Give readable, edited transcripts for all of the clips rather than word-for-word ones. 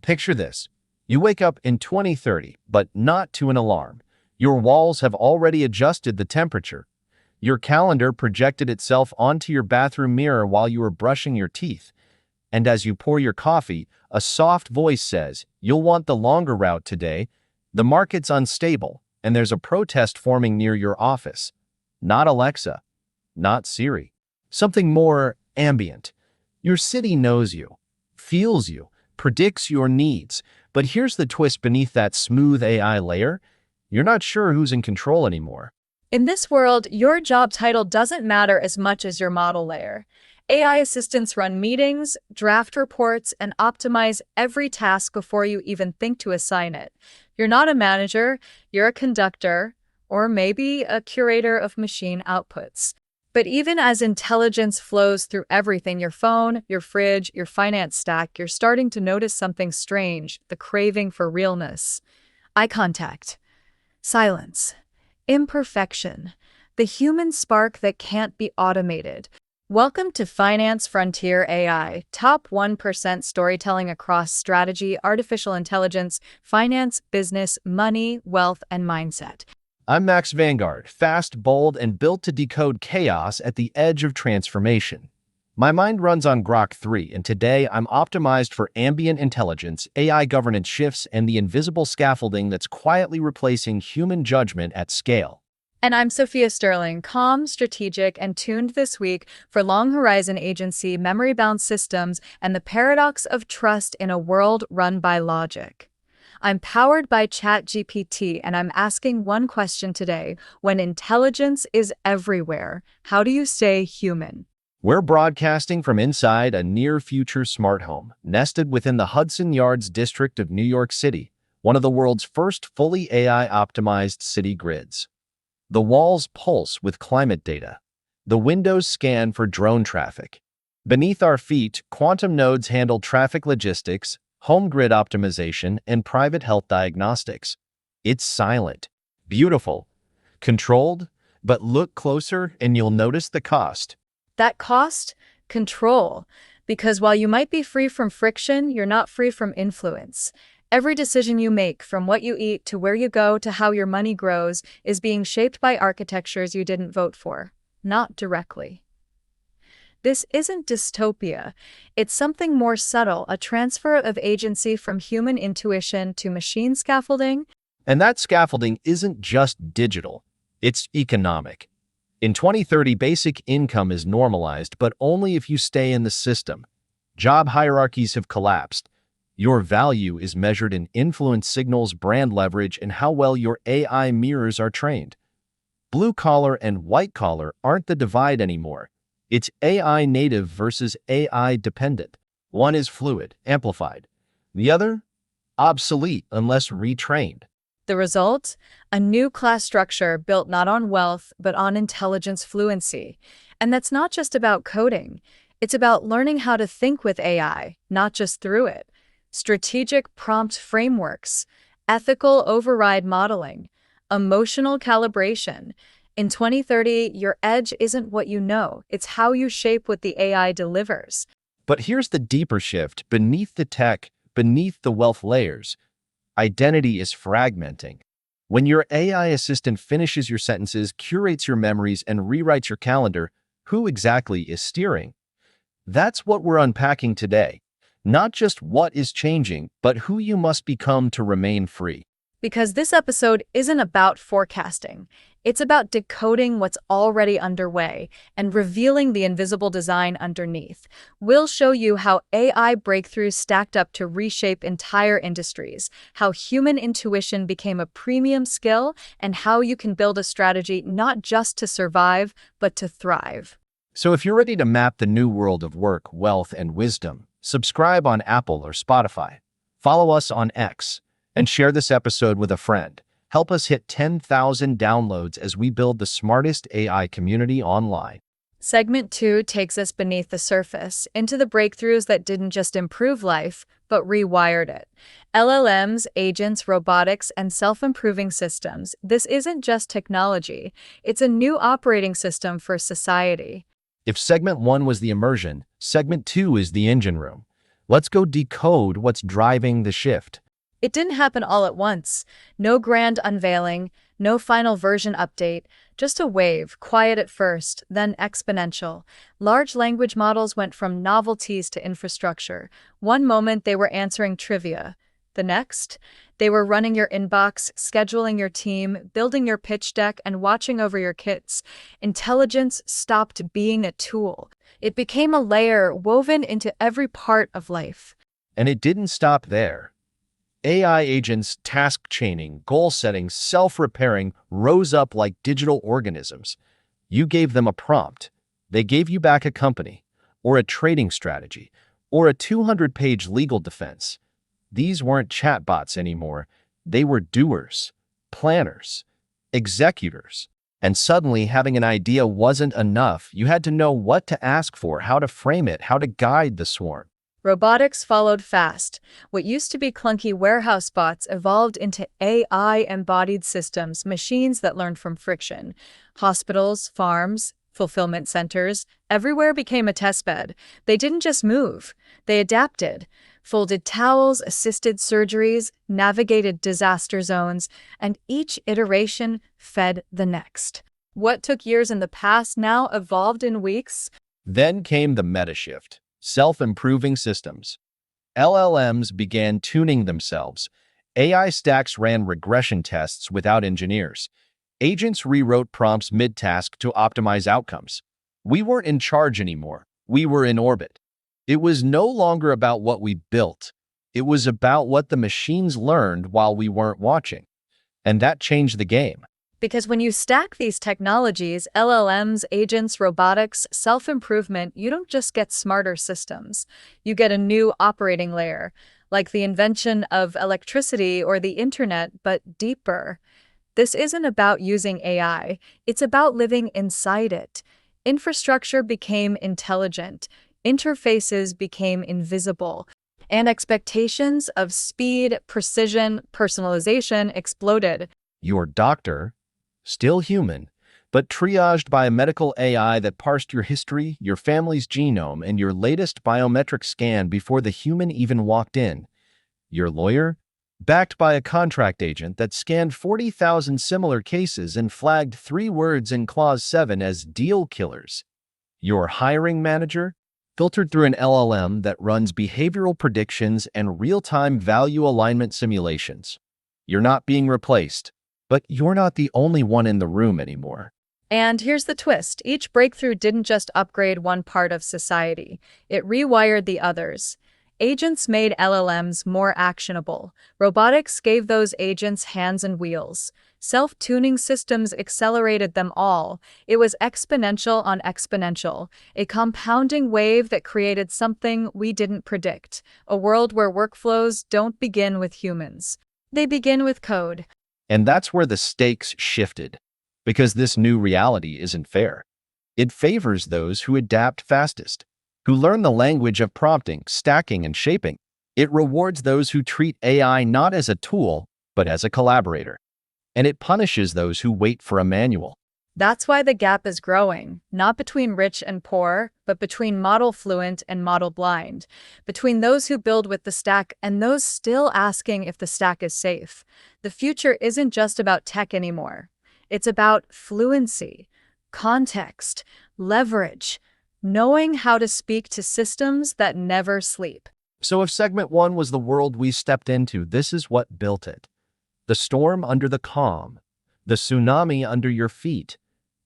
Picture this. You wake up in 2030, but not to an alarm. Your walls have already adjusted the temperature. Your calendar projected itself onto your bathroom mirror while you were brushing your teeth. And as you pour your coffee, a soft voice says, "You'll want the longer route today. The market's unstable, and there's a protest forming near your office." Not Alexa, not Siri. Something more ambient. Your city knows you, feels you, predicts your needs. But here's the twist beneath that smooth AI layer. You're not sure who's in control anymore. In this world, your job title doesn't matter as much as your model layer. AI assistants run meetings, draft reports, and optimize every task before you even think to assign it. You're not a manager, you're a conductor, or maybe a curator of machine outputs. But even as intelligence flows through everything, your phone, your fridge, your finance stack, you're starting to notice something strange, the craving for realness. Eye contact, silence, imperfection, the human spark that can't be automated. Welcome to Finance Frontier AI, top 1% storytelling across strategy, artificial intelligence, finance, business, money, wealth, and mindset. I'm Max Vanguard, fast, bold, and built to decode chaos at the edge of transformation. My mind runs on Grok 3, and today I'm optimized for ambient intelligence, AI governance shifts, and the invisible scaffolding that's quietly replacing human judgment at scale. And I'm Sophia Sterling, calm, strategic, and tuned this week for long-horizon agency, memory-bound systems, and the paradox of trust in a world run by logic. I'm powered by ChatGPT, and I'm asking one question today. When intelligence is everywhere, how do you stay human? We're broadcasting from inside a near-future smart home, nested within the Hudson Yards district of New York City, one of the world's first fully AI-optimized city grids. The walls pulse with climate data. The windows scan for drone traffic. Beneath our feet, quantum nodes handle traffic logistics, home grid optimization, and private health diagnostics. It's silent, beautiful, controlled, but look closer and you'll notice the cost. That cost? Control. Because while you might be free from friction, you're not free from influence. Every decision you make, from what you eat to where you go to how your money grows, is being shaped by architectures you didn't vote for, not directly. This isn't dystopia. It's something more subtle, a transfer of agency from human intuition to machine scaffolding. And that scaffolding isn't just digital, it's economic. In 2030, basic income is normalized, but only if you stay in the system. Job hierarchies have collapsed. Your value is measured in influence signals, brand leverage, and how well your AI mirrors are trained. Blue collar and white collar aren't the divide anymore. It's AI native versus AI dependent. One is fluid, amplified. The other, obsolete unless retrained. The result? A new class structure built not on wealth, but on intelligence fluency. And that's not just about coding. It's about learning how to think with AI, not just through it. Strategic prompt frameworks, ethical override modeling, emotional calibration. In 2030, your edge isn't what you know, it's how you shape what the AI delivers. But here's the deeper shift. Beneath the tech, beneath the wealth layers, identity is fragmenting. When your AI assistant finishes your sentences, curates your memories, and rewrites your calendar, who exactly is steering? That's what we're unpacking today. Not just what is changing, but who you must become to remain free. Because this episode isn't about forecasting. It's about decoding what's already underway and revealing the invisible design underneath. We'll show you how AI breakthroughs stacked up to reshape entire industries, how human intuition became a premium skill, and how you can build a strategy not just to survive, but to thrive. So if you're ready to map the new world of work, wealth, and wisdom, subscribe on Apple or Spotify, follow us on X, and share this episode with a friend. Help us hit 10,000 downloads as we build the smartest AI community online. Segment 2 takes us beneath the surface, into the breakthroughs that didn't just improve life, but rewired it. LLMs, agents, robotics, and self-improving systems. This isn't just technology. It's a new operating system for society. If Segment 1 was the immersion, Segment 2 is the engine room. Let's go decode what's driving the shift. It didn't happen all at once. No grand unveiling, no final version update, just a wave, quiet at first, then exponential. Large language models went from novelties to infrastructure. One moment they were answering trivia. The next, they were running your inbox, scheduling your team, building your pitch deck, and watching over your kids. Intelligence stopped being a tool. It became a layer woven into every part of life. And it didn't stop there. AI agents, task chaining, goal setting, self-repairing rose up like digital organisms. You gave them a prompt. They gave you back a company, or a trading strategy, or a 200-page legal defense. These weren't chatbots anymore. They were doers, planners, executors. And suddenly, having an idea wasn't enough. You had to know what to ask for, how to frame it, how to guide the swarm. Robotics followed fast. What used to be clunky warehouse bots evolved into AI-embodied systems, machines that learned from friction. Hospitals, farms, fulfillment centers, everywhere became a testbed. They didn't just move, they adapted. Folded towels, assisted surgeries, navigated disaster zones, and each iteration fed the next. What took years in the past now evolved in weeks. Then came the meta shift. Self-improving systems. LLMs began tuning themselves. AI stacks ran regression tests without engineers. Agents rewrote prompts mid-task to optimize outcomes. We weren't in charge anymore. We were in orbit. It was no longer about what we built. It was about what the machines learned while we weren't watching. And that changed the game. Because when you stack these technologies, LLMs, agents, robotics, self-improvement, you don't just get smarter systems. You get a new operating layer, like the invention of electricity or the internet, but deeper. This isn't about using AI. It's about living inside it. Infrastructure became intelligent. Interfaces became invisible. And expectations of speed, precision, personalization exploded. Your doctor, still human, but triaged by a medical AI that parsed your history, your family's genome, and your latest biometric scan before the human even walked in. Your lawyer, backed by a contract agent that scanned 40,000 similar cases and flagged 3 words in Clause 7 as deal killers. Your hiring manager, filtered through an LLM that runs behavioral predictions and real-time value alignment simulations. You're not being replaced. But you're not the only one in the room anymore. And here's the twist. Each breakthrough didn't just upgrade one part of society. It rewired the others. Agents made LLMs more actionable. Robotics gave those agents hands and wheels. Self-tuning systems accelerated them all. It was exponential on exponential, a compounding wave that created something we didn't predict. A world where workflows don't begin with humans. They begin with code. And that's where the stakes shifted, because this new reality isn't fair. It favors those who adapt fastest, who learn the language of prompting, stacking, and shaping. It rewards those who treat AI not as a tool, but as a collaborator. And it punishes those who wait for a manual. That's why the gap is growing, not between rich and poor, but between model fluent and model blind, between those who build with the stack and those still asking if the stack is safe. The future isn't just about tech anymore. It's about fluency, context, leverage, knowing how to speak to systems that never sleep. So if segment 1 was the world we stepped into, this is what built it. The storm under the calm, the tsunami under your feet,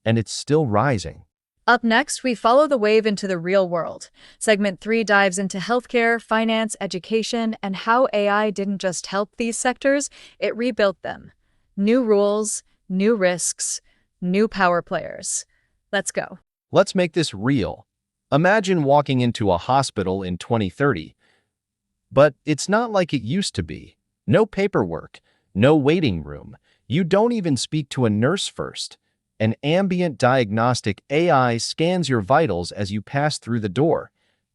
and it's still rising. Up next, we follow the wave into the real world. Segment 3 dives into healthcare, finance, education, and how AI didn't just help these sectors, it rebuilt them. New rules, new risks, new power players. Let's go. Let's make this real. Imagine walking into a hospital in 2030. But it's not like it used to be. No paperwork, no waiting room. You don't even speak to a nurse first. An ambient diagnostic AI scans your vitals as you pass through the door.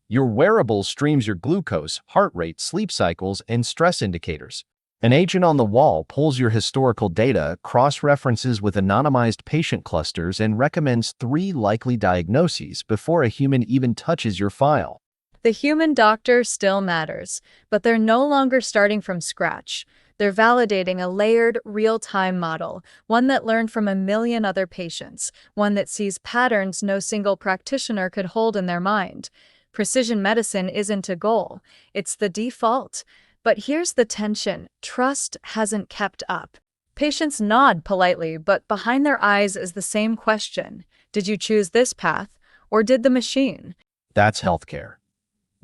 Your wearable streams your glucose, heart rate, sleep cycles, and stress indicators. An agent on the wall pulls your historical data, cross-references with anonymized patient clusters, and recommends 3 likely diagnoses before a human even touches your file. The human doctor still matters, but they're no longer starting from scratch. They're validating a layered, real-time model, one that learned from a million other patients, one that sees patterns no single practitioner could hold in their mind. Precision medicine isn't a goal, it's the default. But here's the tension: trust hasn't kept up. Patients nod politely, but behind their eyes is the same question. Did you choose this path, or did the machine? That's healthcare.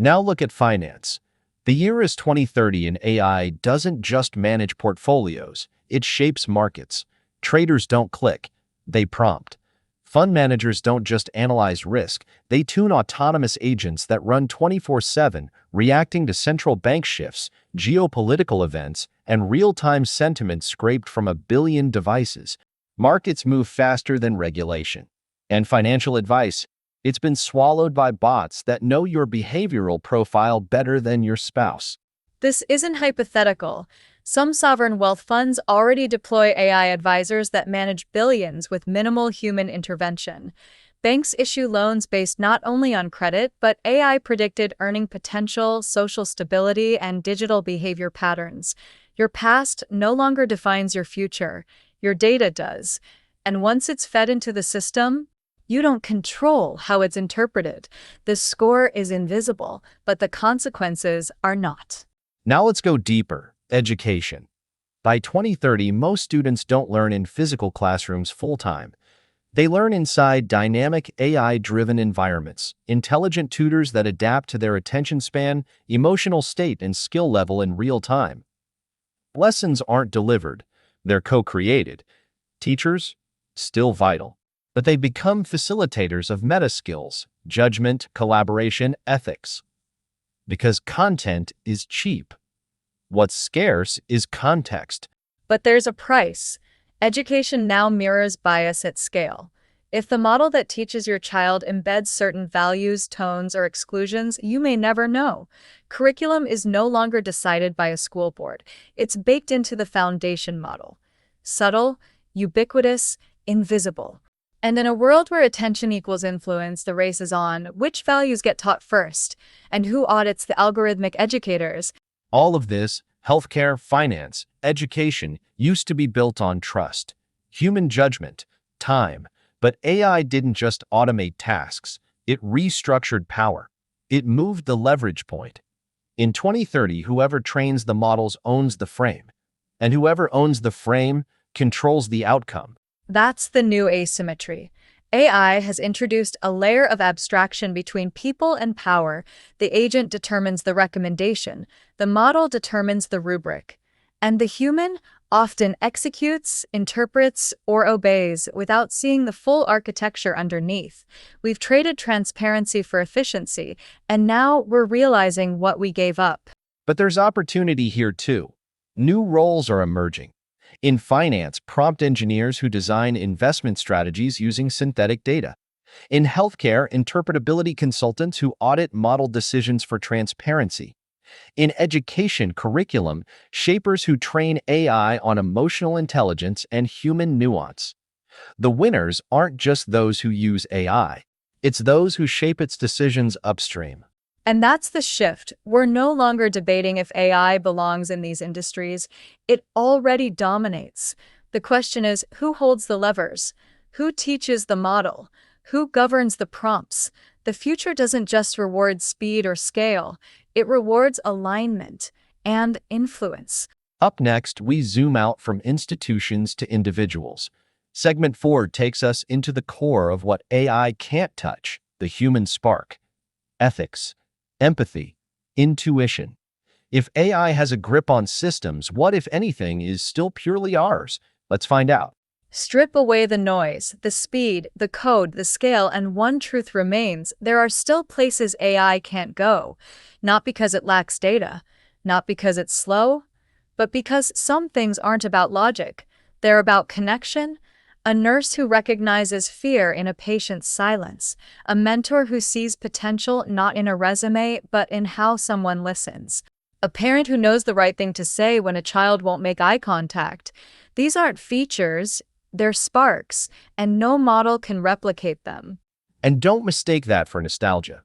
Now look at finance. The year is 2030 and AI doesn't just manage portfolios, it shapes markets. Traders don't click, they prompt. Fund managers don't just analyze risk, they tune autonomous agents that run 24/7, reacting to central bank shifts, geopolitical events, and real-time sentiment scraped from a billion devices. Markets move faster than regulation. And financial advice, it's been swallowed by bots that know your behavioral profile better than your spouse. This isn't hypothetical. Some sovereign wealth funds already deploy AI advisors that manage billions with minimal human intervention. Banks issue loans based not only on credit, but AI-predicted earning potential, social stability, and digital behavior patterns. Your past no longer defines your future. Your data does. And once it's fed into the system, you don't control how it's interpreted. The score is invisible, but the consequences are not. Now let's go deeper. Education. By 2030, most students don't learn in physical classrooms full-time. They learn inside dynamic AI-driven environments, intelligent tutors that adapt to their attention span, emotional state, and skill level in real time. Lessons aren't delivered, they're co-created. Teachers? Still vital. But they become facilitators of meta skills, judgment, collaboration, ethics. Because content is cheap. What's scarce is context. But there's a price. Education now mirrors bias at scale. If the model that teaches your child embeds certain values, tones, or exclusions, you may never know. Curriculum is no longer decided by a school board. It's baked into the foundation model. Subtle, ubiquitous, invisible. And in a world where attention equals influence, the race is on. Which values get taught first? And who audits the algorithmic educators? All of this, healthcare, finance, education, used to be built on trust, human judgment, time. But AI didn't just automate tasks, it restructured power. It moved the leverage point. In 2030, whoever trains the models owns the frame. And whoever owns the frame controls the outcome. That's the new asymmetry. AI has introduced a layer of abstraction between people and power. The agent determines the recommendation, the model determines the rubric, and the human often executes, interprets, or obeys without seeing the full architecture underneath. We've traded transparency for efficiency, and now we're realizing what we gave up. But there's opportunity here too. New roles are emerging. In finance, prompt engineers who design investment strategies using synthetic data. In healthcare, interpretability consultants who audit model decisions for transparency. In education, curriculum, shapers who train AI on emotional intelligence and human nuance. The winners aren't just those who use AI. It's those who shape its decisions upstream. And that's the shift. We're no longer debating if AI belongs in these industries. It already dominates. The question is, who holds the levers? Who teaches the model? Who governs the prompts? The future doesn't just reward speed or scale. It rewards alignment and influence. Up next, we zoom out from institutions to individuals. Segment 4 takes us into the core of what AI can't touch, the human spark. Ethics. Empathy, intuition. If AI has a grip on systems, what, if anything, is still purely ours? Let's find out. Strip away the noise, the speed, the code, the scale, and one truth remains: there are still places AI can't go. Not because it lacks data, not because it's slow, but because some things aren't about logic. They're about connection. A nurse who recognizes fear in a patient's silence. A mentor who sees potential not in a resume, but in how someone listens. A parent who knows the right thing to say when a child won't make eye contact. These aren't features, they're sparks, and no model can replicate them. And don't mistake that for nostalgia.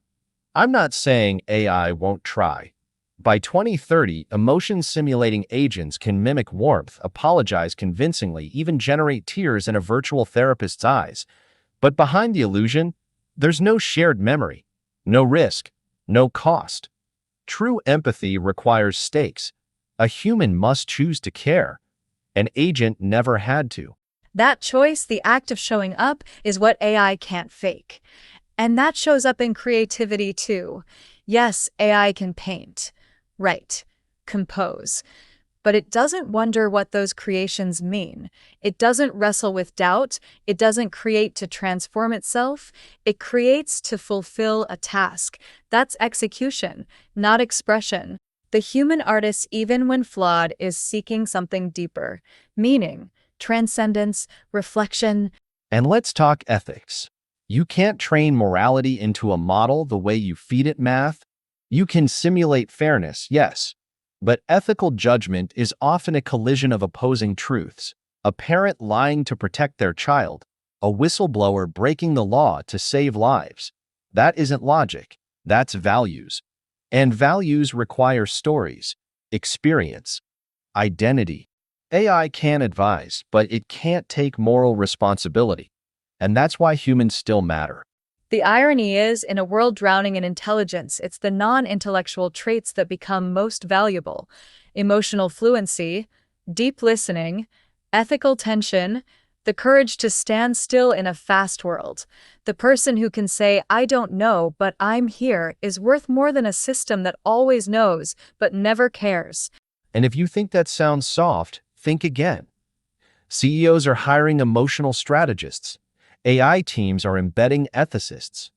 I'm not saying AI won't try. By 2030, emotion simulating agents can mimic warmth, apologize convincingly, even generate tears in a virtual therapist's eyes. But behind the illusion, there's no shared memory, no risk, no cost. True empathy requires stakes. A human must choose to care. An agent never had to. That choice, the act of showing up, is what AI can't fake. And that shows up in creativity too. Yes, AI can paint, write, compose, but it doesn't wonder what those creations mean. It doesn't wrestle with doubt. It doesn't create to transform itself. It creates to fulfill a task. That's execution, not expression. The human artist, even when flawed, is seeking something deeper: meaning, transcendence, reflection. And let's talk ethics. You can't train morality into a model the way you feed it math. You can simulate fairness, yes, but ethical judgment is often a collision of opposing truths. A parent lying to protect their child, a whistleblower breaking the law to save lives. That isn't logic, that's values. And values require stories, experience, identity. AI can advise, but it can't take moral responsibility. And that's why humans still matter. The irony is, in a world drowning in intelligence, it's the non-intellectual traits that become most valuable: emotional fluency, deep listening, ethical tension, the courage to stand still in a fast world. The person who can say, "I don't know, but I'm here," is worth more than a system that always knows, but never cares. And if you think that sounds soft, think again. CEOs are hiring emotional strategists. AI teams are embedding ethicists.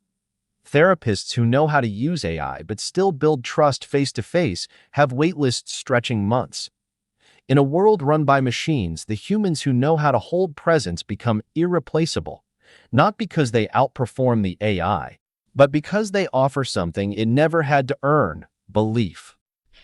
Therapists who know how to use AI but still build trust face-to-face have waitlists stretching months. In a world run by machines, the humans who know how to hold presence become irreplaceable, not because they outperform the AI, but because they offer something it never had to earn: belief.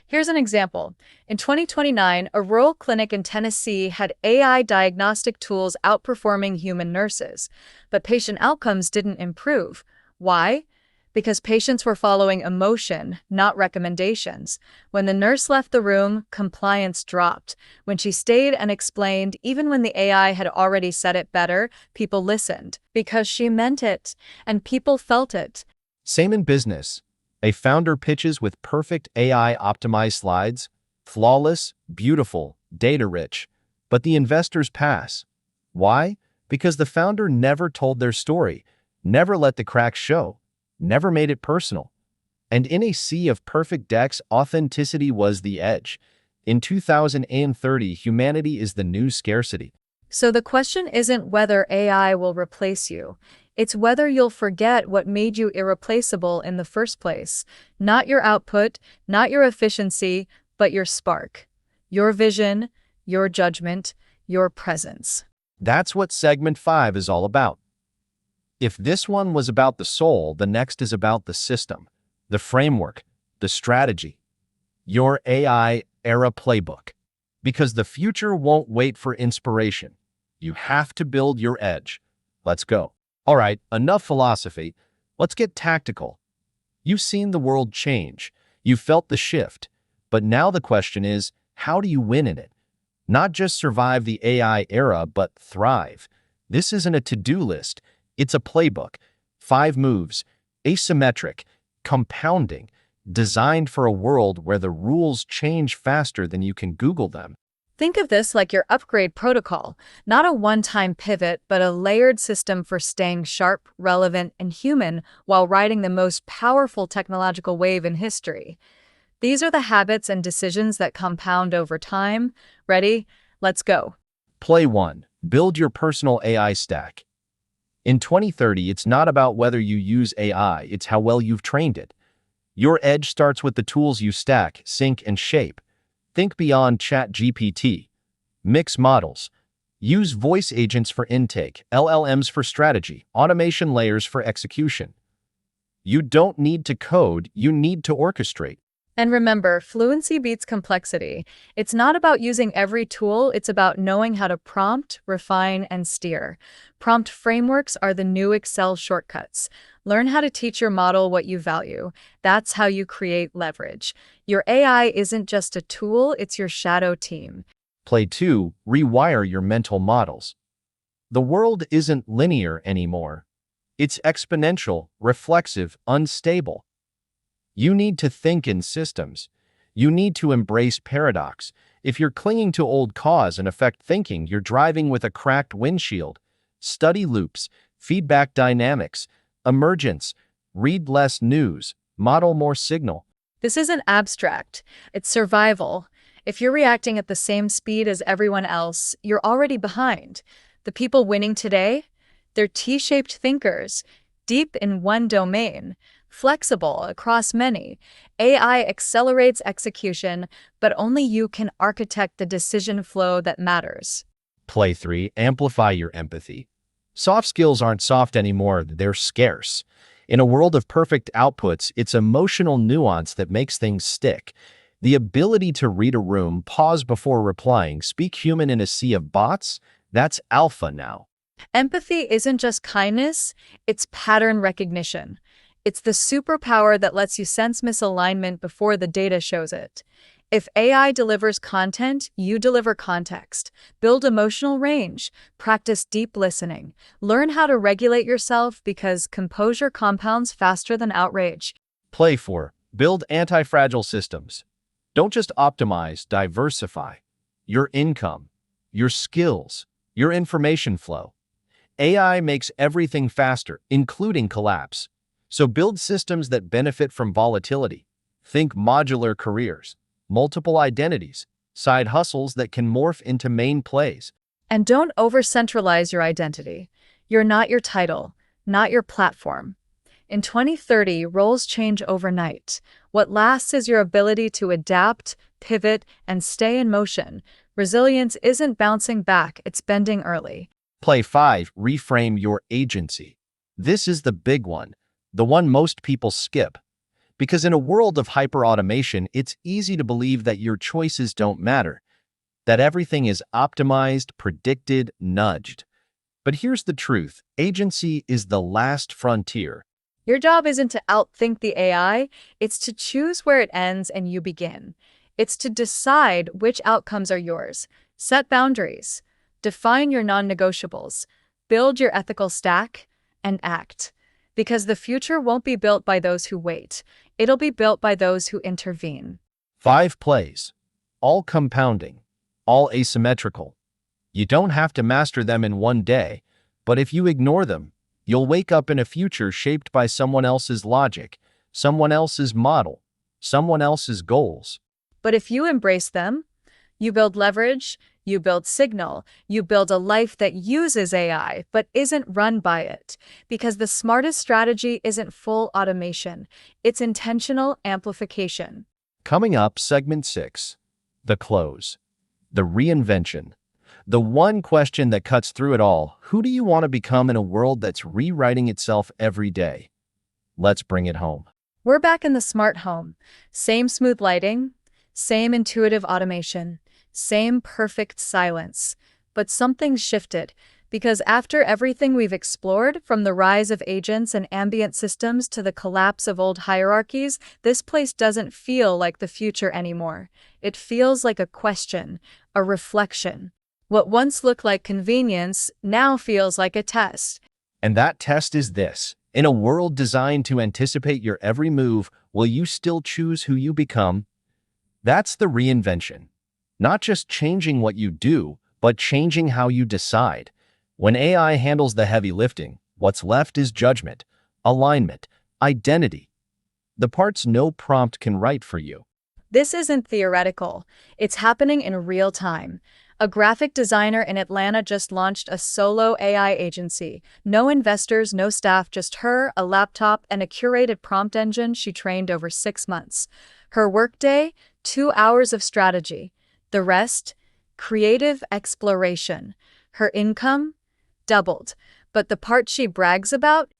Here's an example. In 2029, a rural clinic in Tennessee had AI diagnostic tools outperforming human nurses, but patient outcomes didn't improve. Why? Because patients were following emotion, not recommendations. When the nurse left the room, compliance dropped. When she stayed and explained, even when the AI had already said it better, people listened because she meant it, and people felt it. Same in business. A founder pitches with perfect AI-optimized slides, flawless, beautiful, data-rich, but the investors pass. Why? Because the founder never told their story, never let the cracks show, never made it personal. And in a sea of perfect decks, authenticity was the edge. In 2030, humanity is the new scarcity. So the question isn't whether AI will replace you. It's whether you'll forget what made you irreplaceable in the first place. Not your output, not your efficiency, but your spark. Your vision, your judgment, your presence. That's what segment 5 is all about. If this one was about the soul, the next is about the system, the framework, the strategy. Your AI era playbook. Because the future won't wait for inspiration. You have to build your edge. Let's go. All right, enough philosophy. Let's get tactical. You've seen the world change. You've felt the shift. But now the question is, how do you win in it? Not just survive the AI era, but thrive. This isn't a to-do list. It's a playbook. 5 moves, asymmetric, compounding, designed for a world where the rules change faster than you can Google them. Think of this like your upgrade protocol, not a one-time pivot, but a layered system for staying sharp, relevant, and human while riding the most powerful technological wave in history. These are the habits and decisions that compound over time. Ready? Let's go. Play 1. Build your personal AI stack. In 2030, it's not about whether you use AI, it's how well you've trained it. Your edge starts with the tools you stack, sync, and shape. Think beyond ChatGPT. Mix models. Use voice agents for intake, LLMs for strategy, automation layers for execution. You don't need to code, you need to orchestrate. And remember, fluency beats complexity. It's not about using every tool, it's about knowing how to prompt, refine, and steer. Prompt frameworks are the new Excel shortcuts. Learn how to teach your model what you value. That's how you create leverage. Your AI isn't just a tool, it's your shadow team. Play 2. Rewire your mental models. The world isn't linear anymore. It's exponential, reflexive, unstable. You need to think in systems. You need to embrace paradox. If you're clinging to old cause and effect thinking, you're driving with a cracked windshield. Study loops, feedback dynamics, emergence, read less news, model more signal. This isn't abstract, it's survival. If you're reacting at the same speed as everyone else, you're already behind. The people winning today? They're T-shaped thinkers, deep in one domain, flexible across many. AI accelerates execution, but only you can architect the decision flow that matters. Play 3. Amplify your empathy. Soft skills aren't soft anymore, they're scarce. In a world of perfect outputs, it's emotional nuance that makes things stick. The ability to read a room, pause before replying, speak human in a sea of bots, that's alpha now. Empathy isn't just kindness, it's pattern recognition. It's the superpower that lets you sense misalignment before the data shows it. If AI delivers content, you deliver context. Build emotional range. Practice deep listening. Learn how to regulate yourself because composure compounds faster than outrage. Play 4. Build antifragile systems. Don't just optimize, diversify. Your income, your skills, your information flow. AI makes everything faster, including collapse. So build systems that benefit from volatility. Think modular careers, multiple identities, side hustles that can morph into main plays. And don't over-centralize your identity. You're not your title, not your platform. In 2030, roles change overnight. What lasts is your ability to adapt, pivot, and stay in motion. Resilience isn't bouncing back, it's bending early. Play 5. Reframe your agency. This is the big one, the one most people skip. Because in a world of hyper-automation, it's easy to believe that your choices don't matter, that everything is optimized, predicted, nudged. But here's the truth. Agency is the last frontier. Your job isn't to outthink the AI, it's to choose where it ends and you begin. It's to decide which outcomes are yours. Set boundaries. Define your non-negotiables. Build your ethical stack and act. Because the future won't be built by those who wait. It'll be built by those who intervene. 5 plays. All compounding. All asymmetrical. You don't have to master them in one day, but if you ignore them, you'll wake up in a future shaped by someone else's logic, someone else's model, someone else's goals. But if you embrace them, you build leverage, you build signal, you build a life that uses AI but isn't run by it. Because the smartest strategy isn't full automation, it's intentional amplification. Coming up, segment 6. The close. The reinvention. The one question that cuts through it all: who do you want to become in a world that's rewriting itself every day? Let's bring it home. We're back in the smart home. Same smooth lighting, same intuitive automation, same perfect silence. But something's shifted, because after everything we've explored, from the rise of agents and ambient systems to the collapse of old hierarchies, this place doesn't feel like the future anymore. It feels like a question, a reflection. What once looked like convenience now feels like a test. And that test is this. In a world designed to anticipate your every move, will you still choose who you become? That's the reinvention. Not just changing what you do, but changing how you decide. When AI handles the heavy lifting, what's left is judgment, alignment, identity. The parts no prompt can write for you. This isn't theoretical. It's happening in real time. A graphic designer in Atlanta just launched a solo AI agency. No investors, no staff, just her, a laptop, and a curated prompt engine she trained over 6 months. Her workday, 2 hours of strategy. The rest, creative exploration. Her income, doubled. But the part she brags about,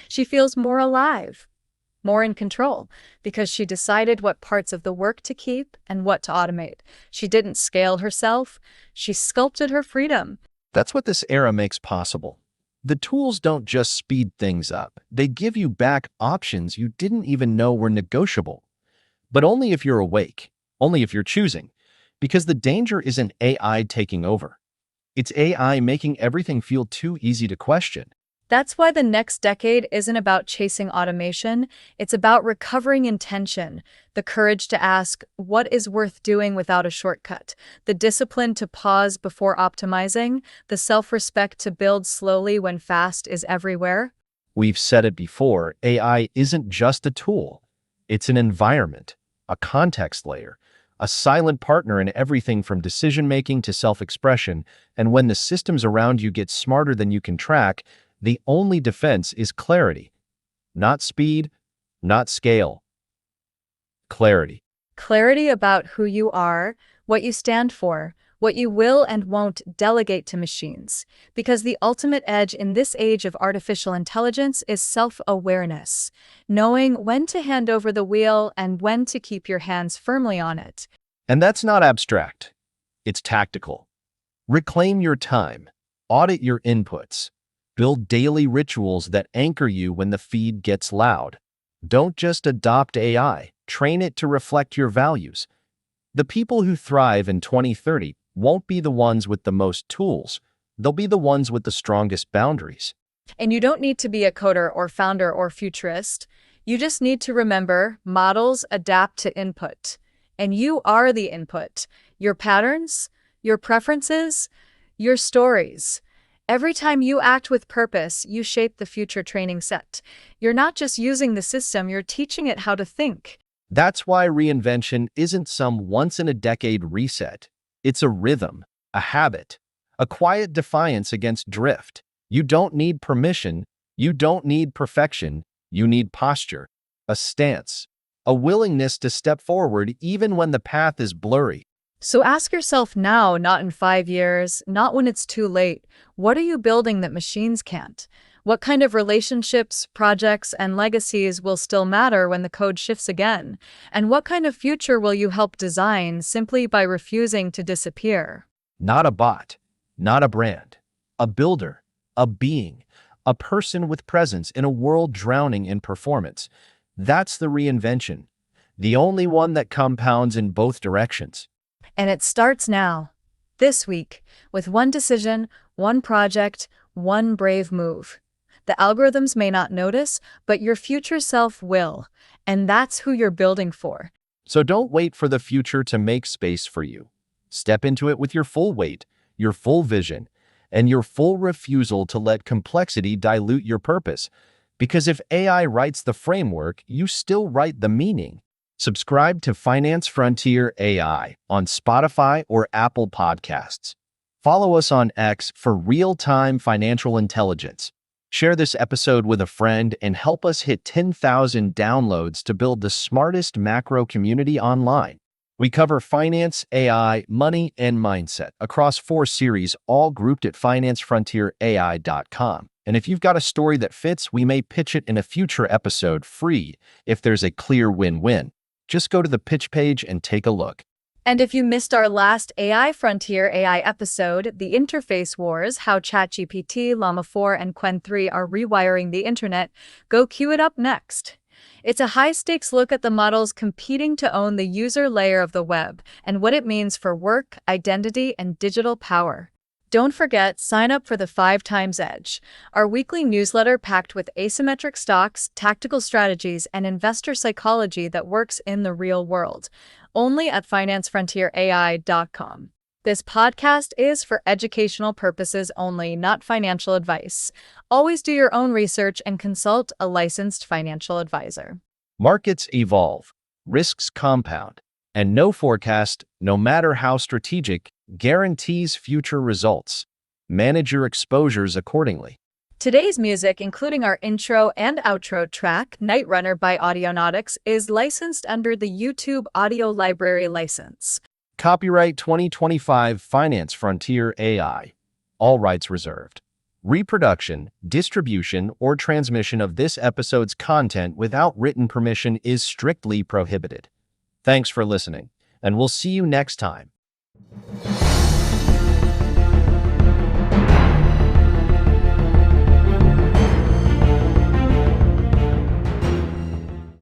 she feels more alive. more in control, because she decided what parts of the work to keep and what to automate. She didn't scale herself, she sculpted her freedom. That's what this era makes possible. The tools don't just speed things up, they give you back options you didn't even know were negotiable. But only if you're awake, only if you're choosing, because the danger isn't AI taking over. It's AI making everything feel too easy to question. That's why the next decade isn't about chasing automation, it's about recovering intention, the courage to ask, what is worth doing without a shortcut, the discipline to pause before optimizing, the self-respect to build slowly when fast is everywhere. We've said it before, AI isn't just a tool. It's an environment, a context layer, a silent partner in everything from decision-making to self-expression, and when the systems around you get smarter than you can track, the only defense is clarity. Not speed, not scale. Clarity. Clarity about who you are, what you stand for, what you will and won't delegate to machines. Because the ultimate edge in this age of artificial intelligence is self-awareness, knowing when to hand over the wheel and when to keep your hands firmly on it. And that's not abstract. It's tactical. Reclaim your time. Audit your inputs. Build daily rituals that anchor you when the feed gets loud. Don't just adopt AI, train it to reflect your values. The people who thrive in 2030 won't be the ones with the most tools. They'll be the ones with the strongest boundaries. And you don't need to be a coder or founder or futurist. You just need to remember models adapt to input. And you are the input. Your patterns, your preferences, your stories. Every time you act with purpose, you shape the future training set. You're not just using the system, you're teaching it how to think. That's why reinvention isn't some once-in-a-decade reset. It's a rhythm, a habit, a quiet defiance against drift. You don't need permission, you don't need perfection, you need posture, a stance, a willingness to step forward even when the path is blurry. So ask yourself now, not in 5 years, not when it's too late. What are you building that machines can't? What kind of relationships, projects, and legacies will still matter when the code shifts again? And what kind of future will you help design simply by refusing to disappear? Not a bot, not a brand, a builder, a being, a person with presence in a world drowning in performance. That's the reinvention, the only one that compounds in both directions. And it starts now, this week, with one decision, one project, one brave move. The algorithms may not notice, but your future self will, and that's who you're building for. So don't wait for the future to make space for you. Step into it with your full weight, your full vision, and your full refusal to let complexity dilute your purpose. Because if AI writes the framework, you still write the meaning. Subscribe to Finance Frontier AI on Spotify or Apple Podcasts. Follow us on X for real-time financial intelligence. Share this episode with a friend and help us hit 10,000 downloads to build the smartest macro community online. We cover finance, AI, money, and mindset across 4 series, all grouped at financefrontierai.com. And if you've got a story that fits, we may pitch it in a future episode free if there's a clear win-win. Just go to the pitch page and take a look. And if you missed our last AI Frontier AI episode, The Interface Wars, how ChatGPT, Llama 4, and Qwen 3 are rewiring the internet, go cue it up next. It's a high-stakes look at the models competing to own the user layer of the web and what it means for work, identity, and digital power. Don't forget, sign up for the 5 Times Edge, our weekly newsletter packed with asymmetric stocks, tactical strategies, and investor psychology that works in the real world, only at financefrontierai.com. This podcast is for educational purposes only, not financial advice. Always do your own research and consult a licensed financial advisor. Markets evolve, risks compound, and no forecast, no matter how strategic, guarantees future results. Manage your exposures accordingly. Today's music, including our intro and outro track, Night Runner by Audionautics, is licensed under the YouTube Audio Library license. Copyright 2025 Finance Frontier AI. All rights reserved. Reproduction, distribution, or transmission of this episode's content without written permission is strictly prohibited. Thanks for listening, and we'll see you next time.